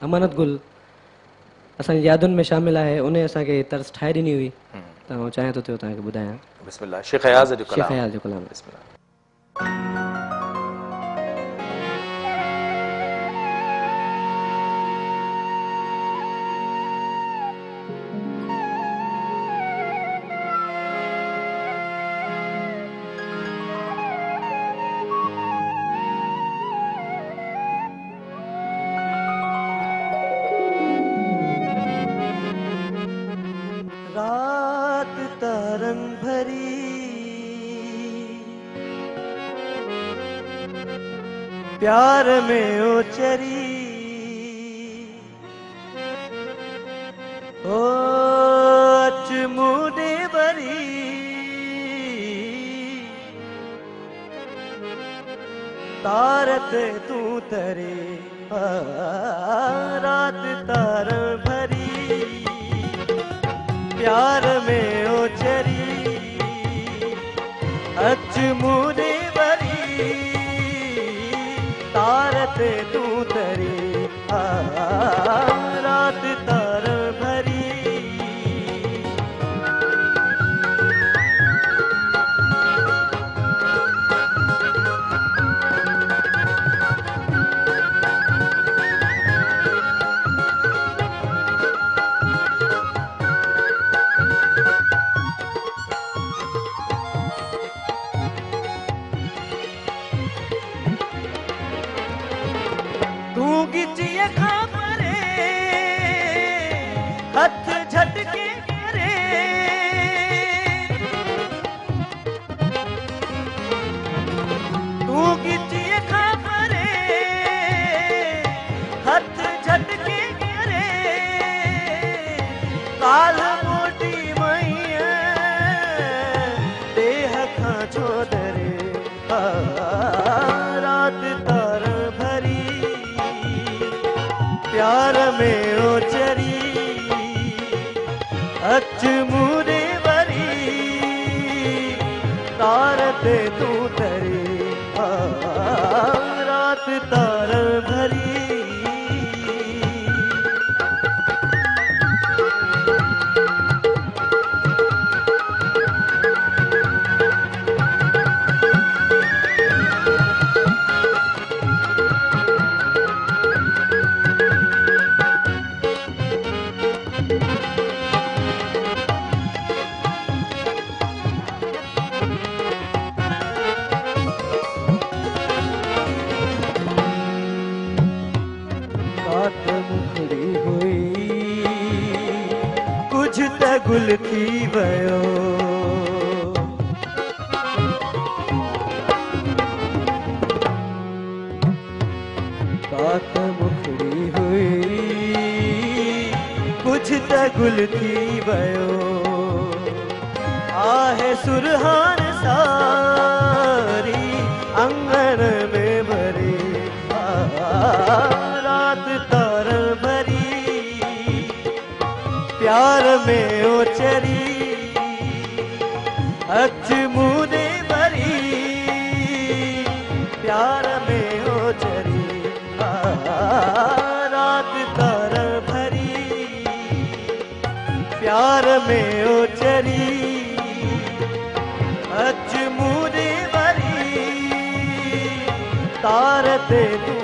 अमानत गुल असांजी यादुनि में शामिल आहे, उन असांखे तर्स ठाहे ॾिनी हुई, त आउं चाहियां थो तव्हांखे ॿुधायां। बिस्मिल्लाह, शेख अयाज़ जो शेख कलाम। अयाज़ जो कलाम। बिस्मिल्लाह। रात तारन भरी प्यार में ओचरी, ओ अच मुडे भरी तारत तू तरे, रात तार भरी प्यार में ओचरी, अच मुडे भरी तारत तू तरे, रात तार भरी। तू गिचिए खा परे हथ झटके करे, तू गिचिए खा परे हथ झटके करे, काल मोटी मैया देह खा छोड़रे, रात तार भरी प्यार में ओचरी, अच मुरे भरी तारत तू तरे, रात तार भरी। बात मुखड़ी हुई कुछ त गुल थी वयो, बात मुखड़ी हुई कुछ त गुल थी वयो, आहे सुरहान सारी अंगन में भरे, रात तार भरी प्यार में ओचरी, अच मुदे भरी प्यार में ओचरी, रात तार भरी प्यार में ओचरी, अच मुदे भरी तारते तू